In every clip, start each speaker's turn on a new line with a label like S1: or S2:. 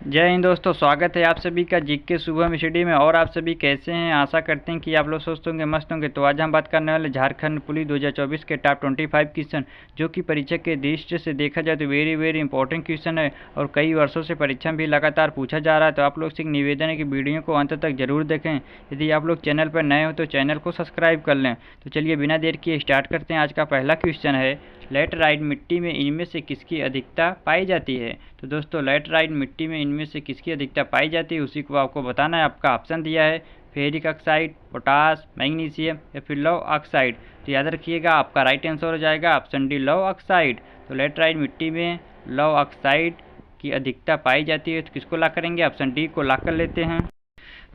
S1: जय हिंद दोस्तों, स्वागत है आप सभी का जीके सुबह स्टडी में। और आप सभी कैसे हैं? आशा करते हैं कि आप लोग स्वस्थ होंगे, मस्त होंगे। तो आज हम बात करने वाले झारखंड पुलिस 2024 के टॉप 25 क्वेश्चन, जो कि परीक्षा के दृष्टि से देखा जाए तो वेरी इंपॉर्टेंट क्वेश्चन है और कई वर्षों से परीक्षा में भी लगातार पूछा जा रहा है। तो आप लोग से एक निवेदन है कि वीडियो को अंत तक जरूर देखें। यदि आप लोग चैनल पर नए हो तो चैनल को सब्सक्राइब कर लें। तो चलिए बिना देर किए स्टार्ट करते हैं। आज का पहला क्वेश्चन है, लैटराइट मिट्टी में इनमें से किसकी अधिकता पाई जाती है? तो दोस्तों, लैटराइट मिट्टी में इनमें से किसकी अधिकता पाई जाती है उसी को आपको बताना है। आपका ऑप्शन दिया है फेरिक ऑक्साइड, पोटास, मैग्नीशियम या फिर लौह ऑक्साइड। तो याद रखिएगा, आपका राइट आंसर हो जाएगा ऑप्शन डी, लौह ऑक्साइड। तो लैटराइट मिट्टी में लौह ऑक्साइड की अधिकता पाई जाती है। तो किसको ला करेंगे? ऑप्शन डी को ला कर लेते हैं।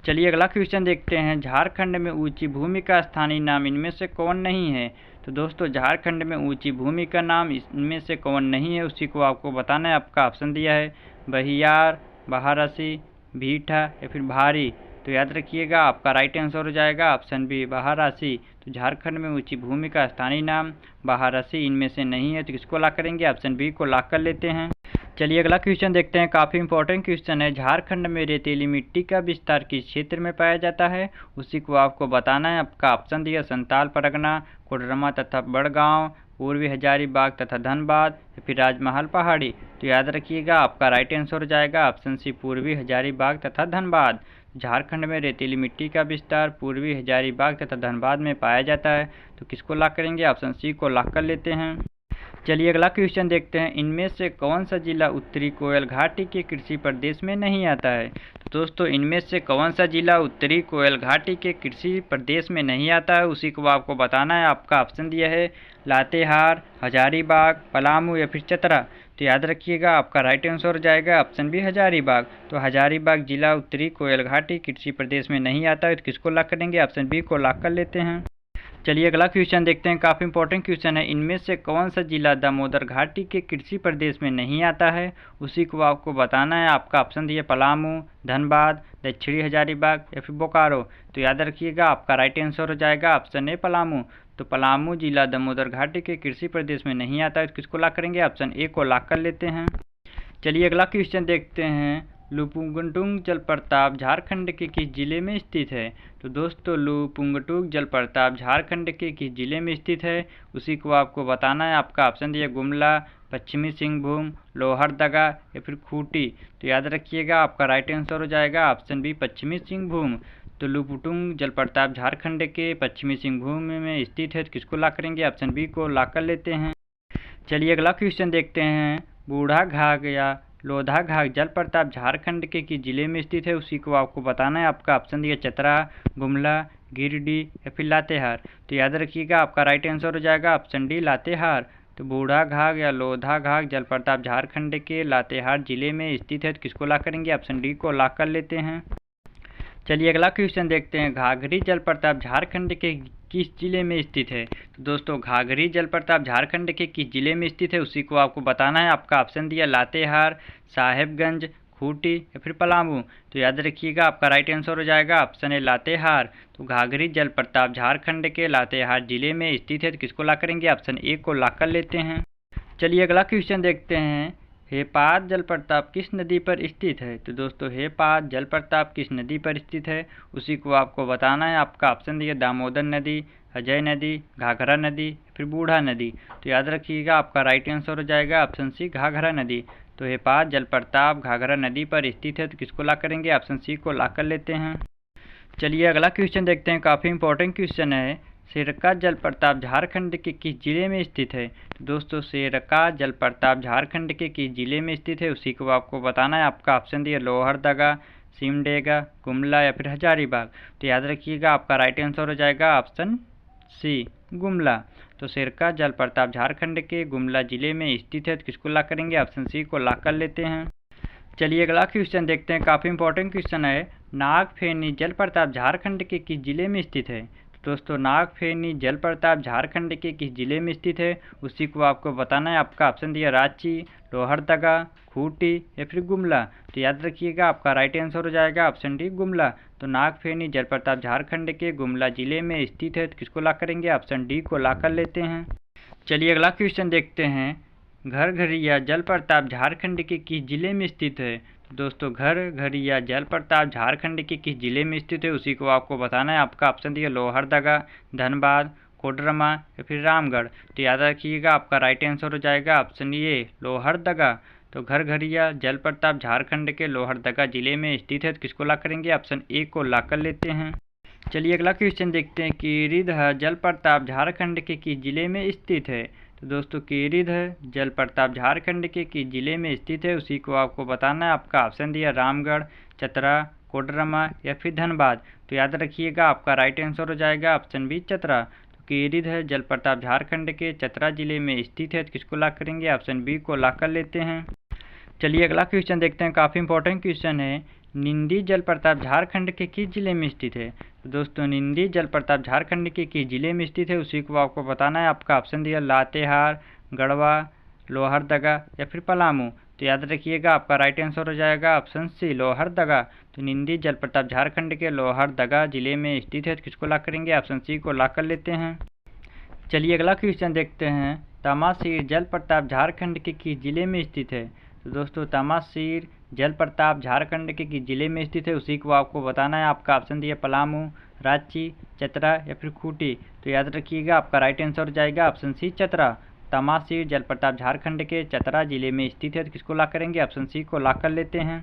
S1: चलिए अगला क्वेश्चन देखते हैं, झारखंड में ऊंची भूमि का स्थानीय नाम इनमें से कौन नहीं है? तो दोस्तों, झारखंड में ऊंची भूमि का नाम इनमें से कौन नहीं है उसी को आपको बताना है। आपका ऑप्शन दिया है बहियार, बहारसी, भीठा या फिर भारी। तो याद रखिएगा, आपका राइट आंसर हो जाएगा ऑप्शन बी, बहारसी। तो झारखंड में ऊंची भूमि का स्थानीय नाम बहारसी इनमें से नहीं है। तो किसको ला करेंगे? ऑप्शन बी को ला कर लेते हैं। चलिए अगला क्वेश्चन देखते हैं, काफ़ी इंपॉर्टेंट क्वेश्चन है। झारखंड में रेतीली मिट्टी का विस्तार किस क्षेत्र में पाया जाता है उसी को आपको बताना है। आपका ऑप्शन दिया संताल परगना, कोडरमा तथा बड़गांव, पूर्वी हजारीबाग तथा धनबाद या फिर राजमहल पहाड़ी। तो याद रखिएगा, आपका राइट आंसर हो जाएगा ऑप्शन सी, पूर्वी हजारीबाग तथा धनबाद। झारखंड में रेतीली मिट्टी का विस्तार पूर्वी हजारीबाग तथा धनबाद में पाया जाता है। तो किसको ला करेंगे? ऑप्शन सी को ला कर लेते हैं। चलिए अगला क्वेश्चन देखते हैं, इनमें से कौन सा जिला उत्तरी कोयल घाटी के कृषि प्रदेश में नहीं आता है? तो दोस्तों, इनमें से कौन सा जिला उत्तरी कोयल घाटी के कृषि प्रदेश में नहीं आता है उसी को आपको बताना है। आपका ऑप्शन दिया है लातेहार, हजारीबाग, पलामू या फिर चतरा। तो याद रखिएगा, आपका राइट आंसर हो जाएगा ऑप्शन बी, हजारीबाग। तो हजारीबाग जिला उत्तरी कोयल घाटी कृषि प्रदेश में नहीं आता है। तो किसको ला करेंगे? ऑप्शन बी को ला कर लेते हैं। चलिए अगला क्वेश्चन देखते हैं, काफ़ी इंपॉर्टेंट क्वेश्चन है। इनमें से कौन सा जिला दामोदर घाटी के कृषि प्रदेश में नहीं आता है उसी को आपको बताना है। आपका ऑप्शन दिया पलामू, धनबाद, दक्षिणी हजारीबाग या फिर बोकारो। तो याद रखिएगा, आपका राइट आंसर हो जाएगा ऑप्शन ए, पलामू। तो पलामू जिला दामोदर घाटी के कृषि प्रदेश में नहीं आता है। तो किसको ला करेंगे? ऑप्शन ए को ला कर लेते हैं। चलिए अगला क्वेश्चन देखते हैं, लुपुंगटुंग जलप्रपात झारखंड के किस जिले में स्थित है? तो दोस्तों, लुपुंगटुंग जलप्रपात झारखंड के किस जिले में स्थित है उसी को आपको बताना है। आपका ऑप्शन दिया गुमला, पश्चिमी सिंहभूम, लोहरदगा या फिर खूंटी। तो याद रखिएगा, आपका राइट आंसर हो जाएगा ऑप्शन बी, पश्चिमी सिंहभूम। तो लुपुंगटुंग जलप्रपात झारखंड के पश्चिमी सिंहभूम में स्थित है। तो किसको ला करेंगे? ऑप्शन बी को ला कर लेते हैं। चलिए अगला क्वेश्चन देखते हैं, बूढ़ा घाघ या लोधा घाघ जलप्रपात झारखंड के किस जिले में स्थित है उसी को आपको बताना है। आपका ऑप्शन दिया चतरा, गुमला, गिरिडीह या फिर लातेहार। तो याद रखिएगा, आपका राइट आंसर हो जाएगा ऑप्शन डी, लातेहार। तो बूढ़ा घाघ या लोधा घाघ जलप्रपात झारखंड के लातेहार जिले में स्थित है। तो किसको ला करेंगे? ऑप्शन डी को ला कर लेते हैं। चलिए अगला क्वेश्चन देखते हैं, घाघरी जलप्रपात झारखंड के किस जिले में स्थित है? तो दोस्तों, घाघरी जलप्रपात झारखंड के किस जिले में स्थित है उसी को आपको बताना है। आपका ऑप्शन दिया लातेहार, साहेबगंज, खूंटी या फिर पलामू। तो याद रखिएगा, आपका राइट आंसर हो जाएगा ऑप्शन ए, लातेहार। तो घाघरी जलप्रपात झारखंड के लातेहार जिले में स्थित है। तो किसको ला करेंगे? ऑप्शन ए को ला कर लेते हैं। चलिए अगला क्वेश्चन देखते हैं, हेपात जलप्रपात किस नदी पर स्थित है? तो दोस्तों, हेपात जलप्रपात किस नदी पर स्थित है उसी को आपको बताना है। आपका ऑप्शन दिया दामोदर नदी, अजय नदी, घाघरा नदी, फिर बूढ़ा नदी। तो याद रखिएगा, आपका राइट आंसर हो जाएगा ऑप्शन सी, घाघरा नदी। तो हेपात जलप्रपात घाघरा नदी पर स्थित है। तो किसको ला करेंगे? ऑप्शन सी को ला कर लेते हैं। चलिए अगला क्वेश्चन देखते हैं, काफ़ी इंपॉर्टेंट क्वेश्चन है, शेरका जलप्रपात झारखंड के किस जिले में स्थित है? तो दोस्तों, शेरका जलप्रपात झारखंड के किस जिले में स्थित है उसी को आपको बताना है। आपका ऑप्शन दिया लोहरदगा, सिमडेगा, गुमला या फिर हजारीबाग। तो याद रखिएगा, आपका राइट आंसर हो जाएगा ऑप्शन सी, गुमला। तो शेरका जलप्रपात झारखंड के गुमला जिले में स्थित है। तो किसको ला करेंगे? ऑप्शन सी को ला कर लेते हैं। चलिए अगला क्वेश्चन देखते हैं, काफ़ी इंपॉर्टेंट क्वेश्चन है, नागफेनी जलप्रपात झारखंड के किस जिले में स्थित है? तो दोस्तों, नागफेनी जलप्रपात झारखंड के किस जिले में स्थित है उसी को आपको बताना है। आपका ऑप्शन दिया रांची, लोहरदगा, खूंटी या फिर गुमला। तो याद रखिएगा, आपका राइट आंसर हो जाएगा ऑप्शन डी, गुमला। तो नागफेनी जलप्रपात झारखंड के गुमला जिले में स्थित है। तो किसको ला करेंगे? ऑप्शन डी को ला कर लेते हैं। चलिए अगला क्वेश्चन देखते हैं, घरघरिया जलप्रपात झारखंड के किस जिले में स्थित है? तो दोस्तों घरघरिया जलप्रपात झारखंड के किस जिले में स्थित है उसी को आपको बताना है। आपका ऑप्शन दिया लोहरदगा, धनबाद, कोडरमा या फिर रामगढ़। तो याद रखिएगा आपका राइट आंसर हो जाएगा ऑप्शन ए लोहरदगा। तो घरघरिया जलप्रपात झारखंड के लोहरदगा जिले में स्थित है। तो किसको ला करेंगे? ऑप्शन ए को ला कर लेते हैं। चलिए अगला क्वेश्चन देखते हैं। कीरिधर जलप्रपात झारखंड के किस जिले में स्थित है? तो दोस्तों कीरिधर जलप्रपात झारखंड के किस जिले में स्थित है उसी को आपको बताना है। आपका ऑप्शन दिया रामगढ़, चतरा, कोडरमा या फिर धनबाद। तो याद रखिएगा आपका राइट आंसर हो जाएगा ऑप्शन बी चतरा। तो कीरिधर जलप्रपात झारखंड के चतरा जिले में स्थित है। तो किसको ला करेंगे? ऑप्शन बी को ला कर लेते हैं। चलिए अगला क्वेश्चन देखते हैं। काफ़ी इंपॉर्टेंट क्वेश्चन है। निंदी जलप्रपात झारखंड के किस जिले में स्थित है? तो दोस्तों निंदी जलप्रपात झारखंड के किस जिले में स्थित है उसी को आपको बताना है। आपका ऑप्शन दिया लातेहार, गढ़वा, लोहरदगा या फिर पलामू। तो याद रखिएगा आपका राइट आंसर हो जाएगा ऑप्शन सी लोहरदगा। तो निंदी जलप्रपात झारखंड के लोहरदगा जिले में स्थित है। तो किसको ला करेंगे? ऑप्शन सी को ला कर लेते हैं। चलिए अगला क्वेश्चन देखते हैं। तमासीर जलप्रपात झारखंड के किस जिले में स्थित है? तो दोस्तों तमासीर जलप्रपात झारखंड के किस जिले में स्थित है उसी को आपको बताना है। आपका ऑप्शन दिया पलामू, रांची, चतरा या फिर खूंटी। तो याद रखिएगा आपका राइट आंसर हो जाएगा ऑप्शन सी चतरा। तमासीर जलप्रपात झारखंड के चतरा जिले में स्थित है। तो किसको ला करेंगे? ऑप्शन सी को ला कर लेते हैं।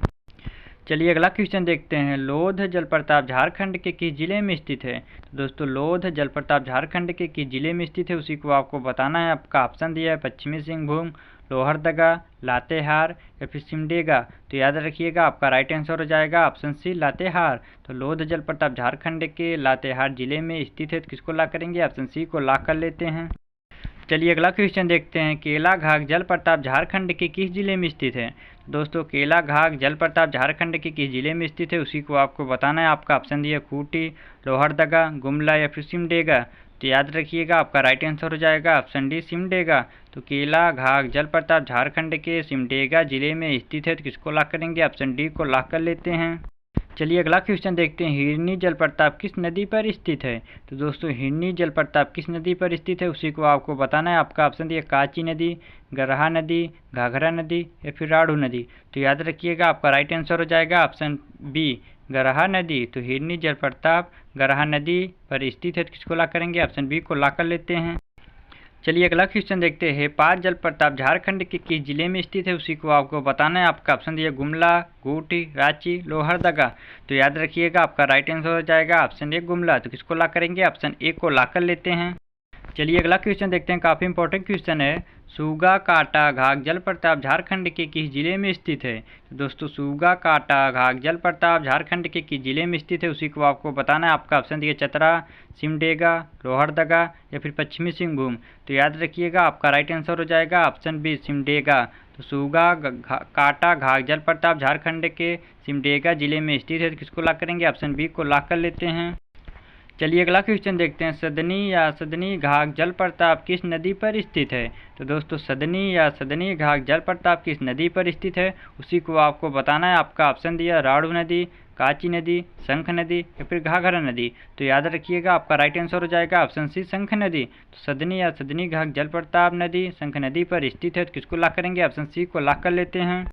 S1: चलिए अगला क्वेश्चन देखते हैं। लोध जलप्रपात झारखंड के किस जिले में स्थित है? तो दोस्तों लोध जलप्रपात झारखंड के किस जिले में स्थित है उसी को आपको बताना है। आपका ऑप्शन दिया है पश्चिमी सिंहभूम, लोहरदगा, लातेहार या फिर सिमडेगा। तो याद रखिएगा आपका राइट आंसर हो जाएगा ऑप्शन सी लातेहार। तो लोध जलप्रपात झारखंड के लातेहार जिले में स्थित है। तो किसको ला करेंगे? ऑप्शन सी को ला कर लेते हैं। चलिए अगला क्वेश्चन देखते हैं। केलाघाट जलप्रपात झारखंड के किस जिले में स्थित है? दोस्तों केलाघाट जलप्रपात झारखंड के किस जिले में स्थित है उसी को आपको बताना है। आपका ऑप्शन दिया खूंटी, लोहरदगा, गुमला या फिर सिमडेगा। तो याद रखिएगा आपका राइट आंसर हो जाएगा ऑप्शन डी सिमडेगा। तो केलाघाट जलप्रपात झारखंड के सिमडेगा जिले में स्थित है। तो किसको ला करेंगे? ऑप्शन डी को ला कर लेते हैं। चलिए अगला क्वेश्चन देखते हैं। हिरनी जलप्रपात किस नदी पर स्थित है? तो दोस्तों हिरनी जलप्रपात किस नदी पर स्थित है उसी को आपको बताना है। आपका ऑप्शन दिया काची नदी, गरहा नदी, घाघरा नदी या फिर राढ़ू नदी। तो याद रखिएगा आपका राइट आंसर हो जाएगा ऑप्शन बी गरहा नदी। तो हिरनी जलप्रपात गरहा नदी पर स्थित है। तो किसको ला करेंगे? ऑप्शन बी को ला कर लेते हैं। चलिए अगला क्वेश्चन देखते हैं। हेपात जलप्रपात झारखंड के किस जिले में स्थित है उसी को आपको बताना है। आपका ऑप्शन दिया गुमला, खूंटी, रांची, लोहरदगा। तो याद रखिएगा आपका राइट आंसर हो जाएगा ऑप्शन ए गुमला। तो किसको ला करेंगे? ऑप्शन ए को ला कर लेते हैं। चलिए अगला क्वेश्चन देखते हैं। काफ़ी इंपॉर्टेंट क्वेश्चन है। सूगा काटा घाघ जलप्रपात झारखंड के किस जिले में स्थित है? तो दोस्तों सूगा काटा घाघ जलप्रपात झारखंड के किस जिले में स्थित है उसी को आपको बताना है। आपका ऑप्शन दिया चतरा, सिमडेगा, लोहरदगा या फिर पश्चिमी सिंहभूम। तो याद रखिएगा आपका राइट आंसर हो जाएगा ऑप्शन बी सिमडेगा। तो सूगा काटा घाघ जलप्रपात झारखंड के सिमडेगा जिले में स्थित है। तो किसको ला करेंगे? ऑप्शन बी को ला कर लेते हैं। चलिए अगला क्वेश्चन देखते हैं। सदनी या सदनी घाघ जलप्रपात किस नदी पर स्थित है? तो दोस्तों सदनी या सदनी घाघ जलप्रपात किस नदी पर स्थित है उसी को आपको बताना है। आपका ऑप्शन दिया राढ़ू नदी, काची नदी, शंख नदी या फिर घाघरा नदी। तो याद रखिएगा आपका राइट आंसर हो जाएगा ऑप्शन सी शंख नदी। तो सदनी या सदनी घाघ जलप्रपात नदी शंख नदी पर स्थित है। तो किसको ला करेंगे? ऑप्शन सी को ला कर लेते हैं।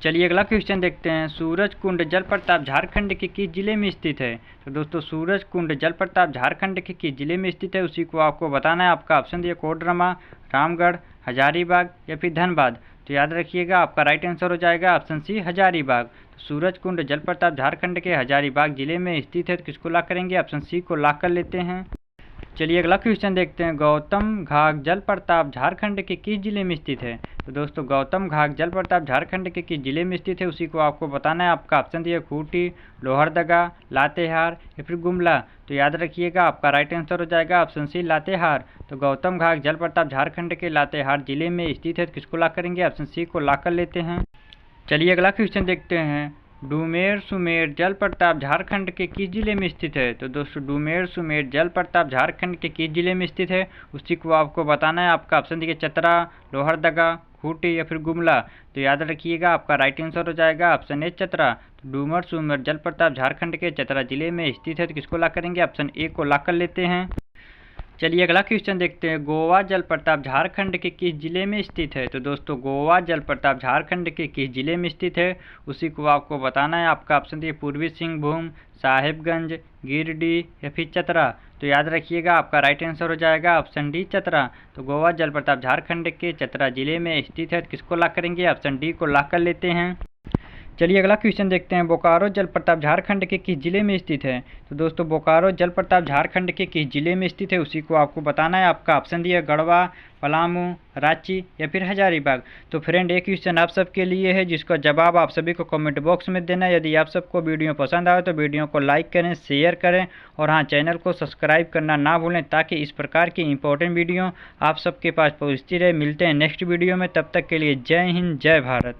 S1: चलिए अगला क्वेश्चन देखते हैं। सूरजकुंड जलप्रपात झारखंड के किस जिले में स्थित है? तो दोस्तों सूरजकुंड जलप्रपात झारखंड के किस जिले में स्थित है उसी को आपको बताना है। आपका ऑप्शन दिया कोडरमा, रामगढ़, हजारीबाग या फिर धनबाद। तो याद रखिएगा आपका राइट आंसर हो जाएगा ऑप्शन सी हजारीबाग। तो सूरजकुंड जलप्रपात झारखंड के हजारीबाग जिले में स्थित है। तो किसको ला करेंगे? ऑप्शन सी को ला कर लेते हैं। चलिए अगला क्वेश्चन देखते हैं। गौतम घाघ जलप्रपात झारखंड के किस जिले में स्थित है? तो दोस्तों गौतम घाघ जलप्रपात झारखंड के किस जिले में स्थित है उसी को आपको बताना है। आपका ऑप्शन दिया खूंटी, लोहरदगा, लातेहार या फिर गुमला। तो याद रखिएगा आपका राइट आंसर हो जाएगा ऑप्शन सी लातेहार। तो गौतम घाघ जलप्रपात झारखंड के लातेहार जिले में स्थित है। तो किसको ला करेंगे? ऑप्शन सी को ला कर लेते हैं। चलिए अगला क्वेश्चन देखते हैं। डूमेर सुमेर जलप्रपात झारखंड के किस जिले में स्थित है? तो दोस्तों डूमेर सुमेर जलप्रपात झारखंड के किस जिले में स्थित है उसी को आपको बताना है। आपका ऑप्शन देखिए चतरा, लोहरदगा, खूंटी या फिर गुमला। तो याद रखिएगा आपका राइट आंसर हो जाएगा ऑप्शन ए चतरा। तो डूमर सुमेर जलप्रपात झारखंड के चतरा जिले में स्थित है। तो किसको ला करेंगे? ऑप्शन ए को ला कर लेते हैं। चलिए अगला क्वेश्चन देखते हैं। गोवा जलप्रपात झारखंड के किस जिले में स्थित है? तो दोस्तों गोवा जलप्रपात झारखंड के किस जिले में स्थित है उसी को आपको बताना है। आपका ऑप्शन दिए पूर्वी सिंहभूम, साहेबगंज, गिरिडीह या फिर चतरा। तो याद रखिएगा आपका राइट आंसर हो जाएगा ऑप्शन डी चतरा। तो गोवा जलप्रपात झारखंड के चतरा जिले में स्थित है। किसको लॉक करेंगे? ऑप्शन डी को लॉक कर लेते हैं। चलिए अगला क्वेश्चन देखते हैं। बोकारो जलप्रपात झारखंड के किस जिले में स्थित है? तो दोस्तों बोकारो जलप्रपात झारखंड के किस जिले में स्थित है उसी को आपको बताना है। आपका ऑप्शन दिया गढ़वा, पलामू, रांची या फिर हजारीबाग। तो फ्रेंड एक क्वेश्चन आप सबके लिए है जिसका जवाब आप सभी को कमेंट बॉक्स में देना है। यदि आप सबको वीडियो पसंद आए तो वीडियो को लाइक करें, शेयर करें और हाँ चैनल को सब्सक्राइब करना ना भूलें ताकि इस प्रकार की इंपॉर्टेंट वीडियो आप सबके पास पहुँचती रहे। मिलते हैं नेक्स्ट वीडियो में, तब तक के लिए जय हिंद, जय भारत।